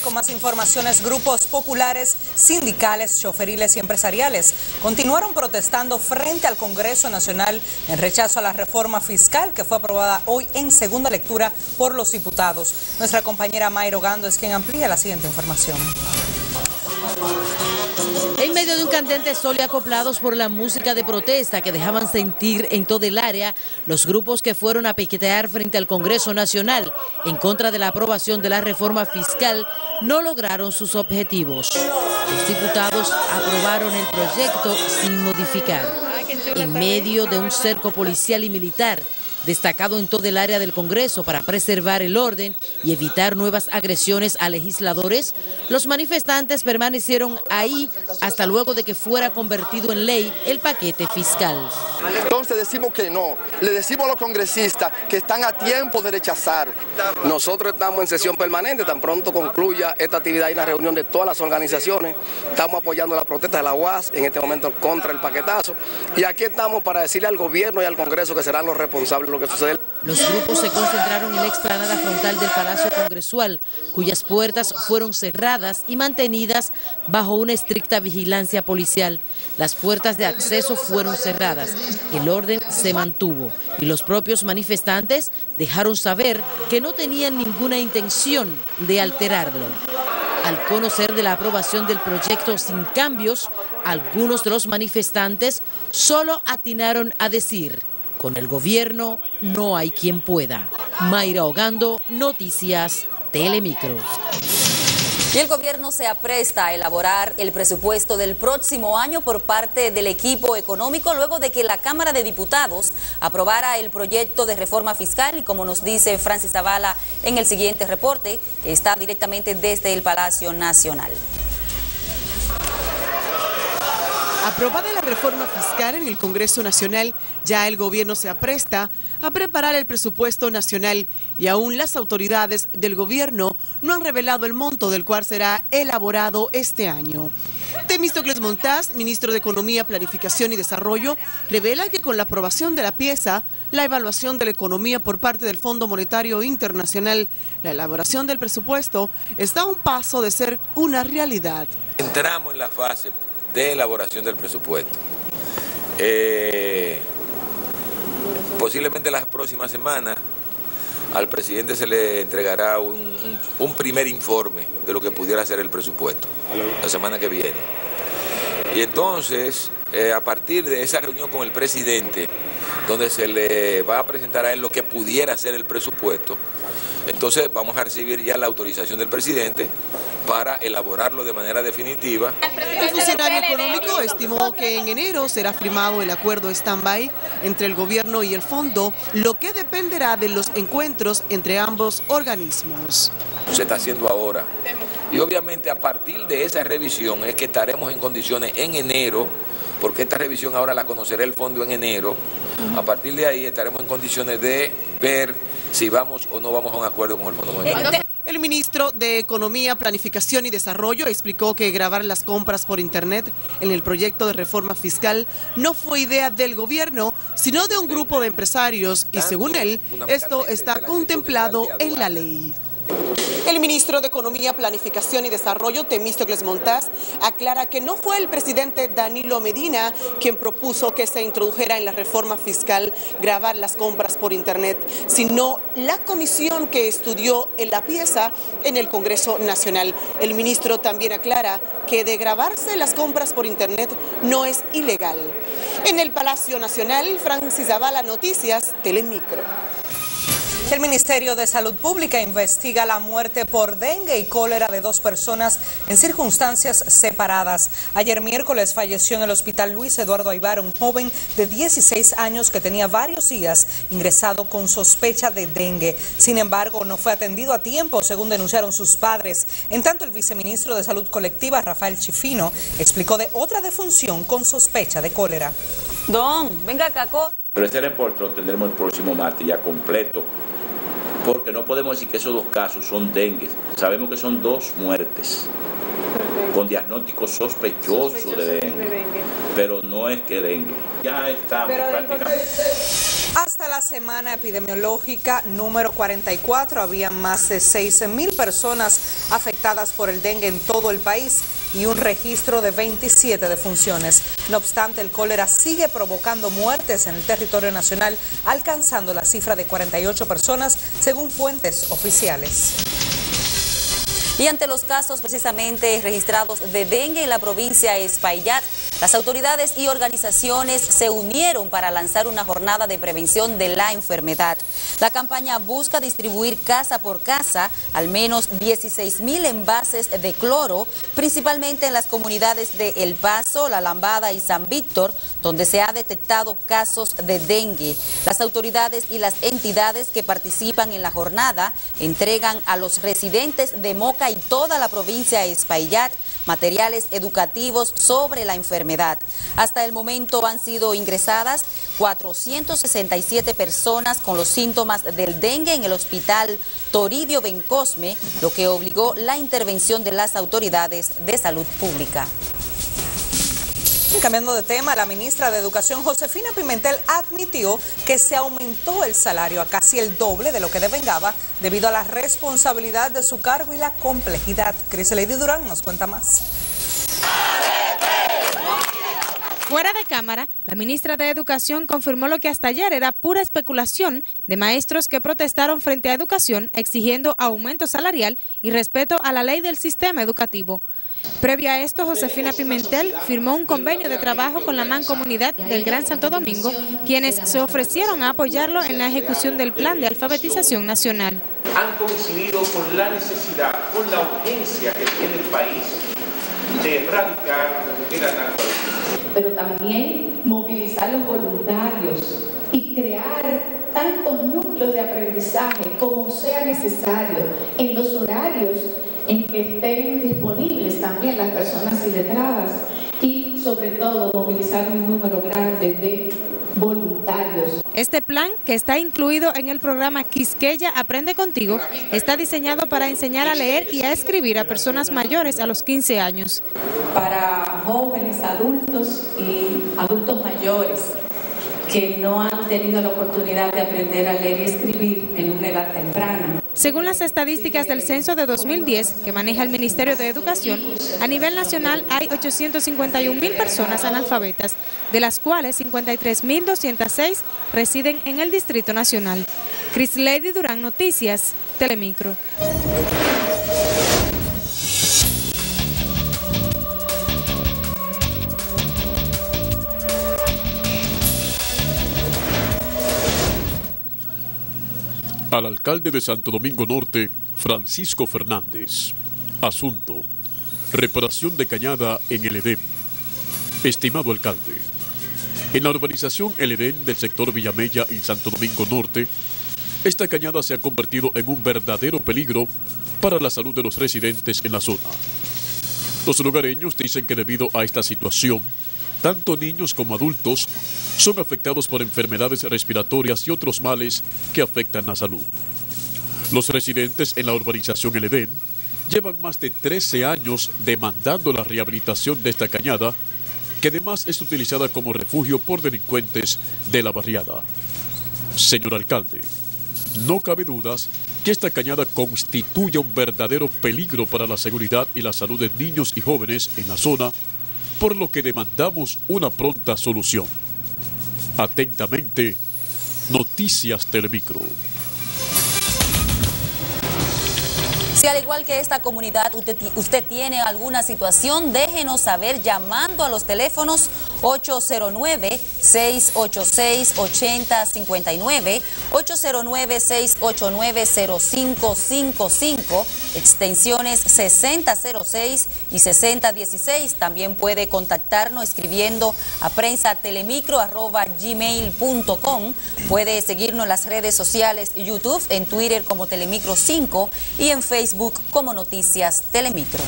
con más informaciones. Grupos populares, sindicales, choferiles y empresariales continuaron protestando frente al Congreso Nacional en rechazo a la reforma fiscal que fue aprobada hoy en segunda lectura por los diputados. Nuestra compañera Mayra Ogando es quien amplía la siguiente información. En medio de un candente sol y acoplados por la música de protesta que dejaban sentir en todo el área, los grupos que fueron a piquetear frente al Congreso Nacional en contra de la aprobación de la reforma fiscal no lograron sus objetivos. Los diputados aprobaron el proyecto sin modificar. En medio de un cerco policial y militar destacado en todo el área del Congreso para preservar el orden y evitar nuevas agresiones a legisladores, los manifestantes permanecieron ahí hasta luego de que fuera convertido en ley el paquete fiscal. Entonces decimos que no, le decimos a los congresistas que están a tiempo de rechazar. Nosotros estamos en sesión permanente, tan pronto concluya esta actividad y la reunión de todas las organizaciones, estamos apoyando la protesta de la UAS en este momento contra el paquetazo y aquí estamos para decirle al gobierno y al Congreso que serán los responsables de lo que sucede. Los grupos se concentraron en la explanada frontal del Palacio Congresual, cuyas puertas fueron cerradas y mantenidas bajo una estricta vigilancia policial. Las puertas de acceso fueron cerradas, el orden se mantuvo y los propios manifestantes dejaron saber que no tenían ninguna intención de alterarlo. Al conocer de la aprobación del proyecto sin cambios, algunos de los manifestantes solo atinaron a decir: con el gobierno no hay quien pueda. Mayra Ogando, Noticias Telemicro. Y el gobierno se apresta a elaborar el presupuesto del próximo año por parte del equipo económico luego de que la Cámara de Diputados aprobara el proyecto de reforma fiscal y como nos dice Francis Zavala en el siguiente reporte, que está directamente desde el Palacio Nacional. Aprobada la reforma fiscal en el Congreso Nacional, ya el gobierno se apresta a preparar el presupuesto nacional y aún las autoridades del gobierno no han revelado el monto del cual será elaborado este año. Temístocles Montaz, ministro de Economía, Planificación y Desarrollo, revela que con la aprobación de la pieza, la evaluación de la economía por parte del Fondo Monetario Internacional, la elaboración del presupuesto está a un paso de ser una realidad. Entramos en la fase de elaboración del presupuesto. Posiblemente las próximas semanas al presidente se le entregará un primer informe de lo que pudiera ser el presupuesto, la semana que viene. Y entonces, a partir de esa reunión con el presidente, donde se le va a presentar a él lo que pudiera ser el presupuesto, entonces vamos a recibir ya la autorización del presidente para elaborarlo de manera definitiva. El funcionario económico estimó que en enero será firmado el acuerdo stand-by entre el gobierno y el fondo, lo que dependerá de los encuentros entre ambos organismos. Se está haciendo ahora. Y obviamente a partir de esa revisión es que estaremos en condiciones en enero, porque esta revisión ahora la conocerá el fondo en enero. A partir de ahí estaremos en condiciones de ver si vamos o no vamos a un acuerdo con el Fondo Monetario. El ministro de Economía, Planificación y Desarrollo explicó que grabar las compras por Internet en el proyecto de reforma fiscal no fue idea del gobierno, sino de un grupo de empresarios y según él, esto está contemplado en la ley. El ministro de Economía, Planificación y Desarrollo, Temístocles Montaz, aclara que no fue el presidente Danilo Medina quien propuso que se introdujera en la reforma fiscal grabar las compras por Internet, sino la comisión que estudió en la pieza en el Congreso Nacional. El ministro también aclara que de grabarse las compras por Internet no es ilegal. En el Palacio Nacional, Francis Zavala, Noticias Telemicro. El Ministerio de Salud Pública investiga la muerte por dengue y cólera de 2 personas en circunstancias separadas. Ayer miércoles falleció en el Hospital Luis Eduardo Aybar un joven de 16 años que tenía varios días ingresado con sospecha de dengue. Sin embargo, no fue atendido a tiempo, según denunciaron sus padres. En tanto, el viceministro de Salud Colectiva, Rafael Chifino, explicó de otra defunción con sospecha de cólera. Don, venga, Caco. Pero este reporte lo tendremos el próximo martes ya completo, porque no podemos decir que esos 2 casos son dengue. Sabemos que son 2 muertes con diagnóstico sospechoso de dengue, pero no es que dengue. Ya estamos prácticamente. Hasta la semana epidemiológica número 44 había más de 6.000 personas afectadas por el dengue en todo el país y un registro de 27 defunciones. No obstante, el cólera sigue provocando muertes en el territorio nacional, alcanzando la cifra de 48 personas según fuentes oficiales. Y ante los casos precisamente registrados de dengue en la provincia de Espaillat, las autoridades y organizaciones se unieron para lanzar una jornada de prevención de la enfermedad. La campaña busca distribuir casa por casa al menos 16.000 envases de cloro, principalmente en las comunidades de El Paso, La Lambada y San Víctor, donde se ha detectado casos de dengue. Las autoridades y las entidades que participan en la jornada entregan a los residentes de Moca y toda la provincia de Espaillat materiales educativos sobre la enfermedad. Hasta el momento han sido ingresadas 467 personas con los síntomas del dengue en el hospital Toribio Bencosme, lo que obligó la intervención de las autoridades de salud pública. Cambiando de tema, la ministra de Educación, Josefina Pimentel, admitió que se aumentó el salario a casi el doble de lo que devengaba debido a la responsabilidad de su cargo y la complejidad. Crislady Durán nos cuenta más. Fuera de cámara, la ministra de Educación confirmó lo que hasta ayer era pura especulación de maestros que protestaron frente a Educación exigiendo aumento salarial y respeto a la ley del sistema educativo. Previo a esto, Josefina Pimentel firmó un convenio de trabajo con la Mancomunidad del Gran Santo Domingo, quienes se ofrecieron a apoyarlo en la ejecución del plan de alfabetización nacional. Han coincidido con la necesidad, con la urgencia que tiene el país de erradicar el analfabetismo. Pero también movilizar los voluntarios y crear tantos núcleos de aprendizaje como sea necesario en los horarios en que estén disponibles también las personas iletradas y sobre todo movilizar un número grande de voluntarios. Este plan, que está incluido en el programa Quisqueya Aprende Contigo, está diseñado para enseñar a leer y a escribir a personas mayores a los 15 años. Para jóvenes, adultos y adultos mayores que no han tenido la oportunidad de aprender a leer y escribir en una edad temprana. Según las estadísticas del censo de 2010 que maneja el Ministerio de Educación, a nivel nacional hay 851.000 personas analfabetas, de las cuales 53.206 residen en el Distrito Nacional. Crislady Durán, Noticias, Telemicro. Al alcalde de Santo Domingo Norte, Francisco Fernández. Asunto: reparación de cañada en el Edén. Estimado alcalde, en la urbanización El Edén del sector Villamella en Santo Domingo Norte, esta cañada se ha convertido en un verdadero peligro para la salud de los residentes en la zona. Los lugareños dicen que debido a esta situación, tanto niños como adultos son afectados por enfermedades respiratorias y otros males que afectan la salud. Los residentes en la urbanización El Edén llevan más de 13 años demandando la rehabilitación de esta cañada, que además es utilizada como refugio por delincuentes de la barriada. Señor alcalde, no cabe dudas que esta cañada constituye un verdadero peligro para la seguridad y la salud de niños y jóvenes en la zona, por lo que demandamos una pronta solución. Atentamente, Noticias Telemicro. Si al igual que esta comunidad usted tiene alguna situación, déjenos saber llamando a los teléfonos 809-686-8059, 809-689-0555, extensiones 6006 y 6016. También puede contactarnos escribiendo a prensatelemicro@gmail.com. Puede seguirnos en las redes sociales, YouTube, en Twitter como Telemicro 5 y en Facebook como Noticias Telemicro.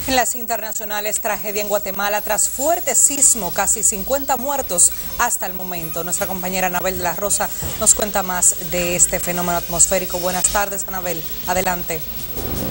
En las internacionales, tragedia en Guatemala tras fuerte sismo, casi 50 muertos hasta el momento. Nuestra compañera Anabel de la Rosa nos cuenta más de este fenómeno atmosférico. Buenas tardes, Anabel. Adelante.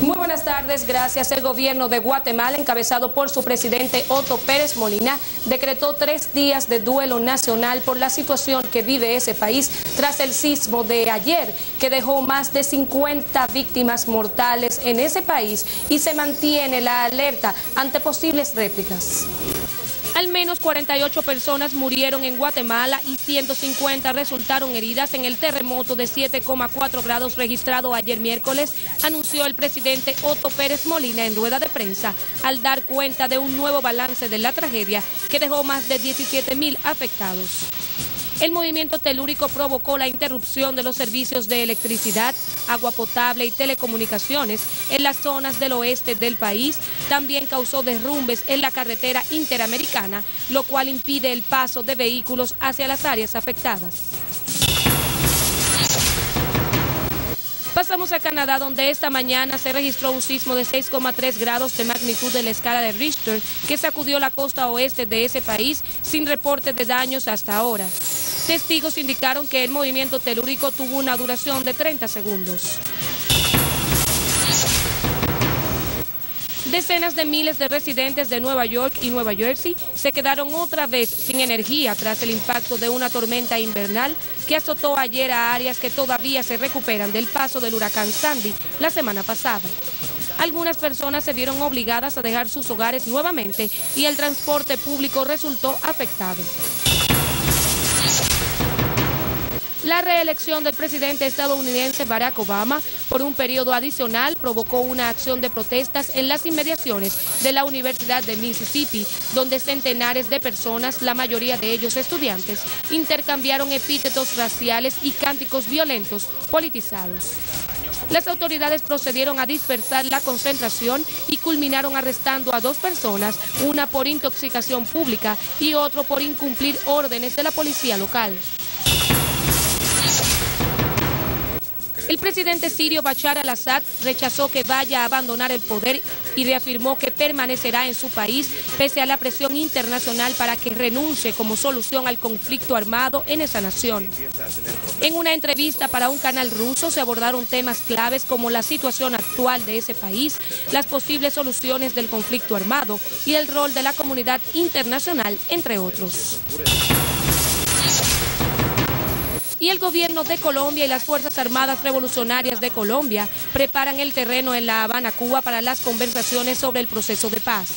Muy buenas tardes, gracias. El gobierno de Guatemala, encabezado por su presidente Otto Pérez Molina, decretó 3 días de duelo nacional por la situación que vive ese país tras el sismo de ayer, que dejó más de 50 víctimas mortales en ese país y se mantiene la alerta ante posibles réplicas. Al menos 48 personas murieron en Guatemala y 150 resultaron heridas en el terremoto de 7,4 grados registrado ayer miércoles, anunció el presidente Otto Pérez Molina en rueda de prensa al dar cuenta de un nuevo balance de la tragedia que dejó más de 17.000 afectados. El movimiento telúrico provocó la interrupción de los servicios de electricidad, agua potable y telecomunicaciones en las zonas del oeste del país. También causó derrumbes en la carretera interamericana, lo cual impide el paso de vehículos hacia las áreas afectadas. Pasamos a Canadá, donde esta mañana se registró un sismo de 6,3 grados de magnitud de la escala de Richter que sacudió la costa oeste de ese país sin reporte de daños hasta ahora. Testigos indicaron que el movimiento telúrico tuvo una duración de 30 segundos. Decenas de miles de residentes de Nueva York y Nueva Jersey se quedaron otra vez sin energía tras el impacto de una tormenta invernal que azotó ayer a áreas que todavía se recuperan del paso del huracán Sandy la semana pasada. Algunas personas se vieron obligadas a dejar sus hogares nuevamente y el transporte público resultó afectado. La reelección del presidente estadounidense Barack Obama por un periodo adicional provocó una acción de protestas en las inmediaciones de la Universidad de Mississippi, donde centenares de personas, la mayoría de ellos estudiantes, intercambiaron epítetos raciales y cánticos violentos politizados. Las autoridades procedieron a dispersar la concentración y culminaron arrestando a 2 personas, una por intoxicación pública y otro por incumplir órdenes de la policía local. El presidente sirio Bashar al-Assad rechazó que vaya a abandonar el poder y reafirmó que permanecerá en su país pese a la presión internacional para que renuncie como solución al conflicto armado en esa nación. En una entrevista para un canal ruso se abordaron temas claves como la situación actual de ese país, las posibles soluciones del conflicto armado y el rol de la comunidad internacional, entre otros. Y el gobierno de Colombia y las Fuerzas Armadas Revolucionarias de Colombia preparan el terreno en La Habana, Cuba, para las conversaciones sobre el proceso de paz.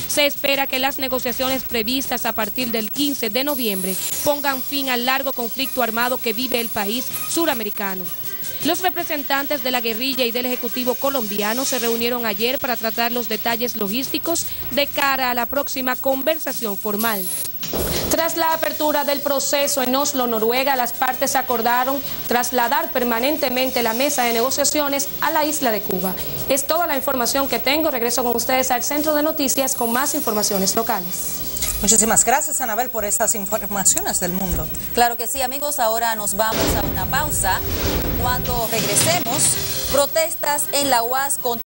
Se espera que las negociaciones previstas a partir del 15 de noviembre pongan fin al largo conflicto armado que vive el país suramericano. Los representantes de la guerrilla y del Ejecutivo colombiano se reunieron ayer para tratar los detalles logísticos de cara a la próxima conversación formal. Tras la apertura del proceso en Oslo, Noruega, las partes acordaron trasladar permanentemente la mesa de negociaciones a la isla de Cuba. Es toda la información que tengo. Regreso con ustedes al Centro de Noticias con más informaciones locales. Muchísimas gracias, Anabel, por estas informaciones del mundo. Claro que sí, amigos. Ahora nos vamos a una pausa. Cuando regresemos, protestas en la UAS contra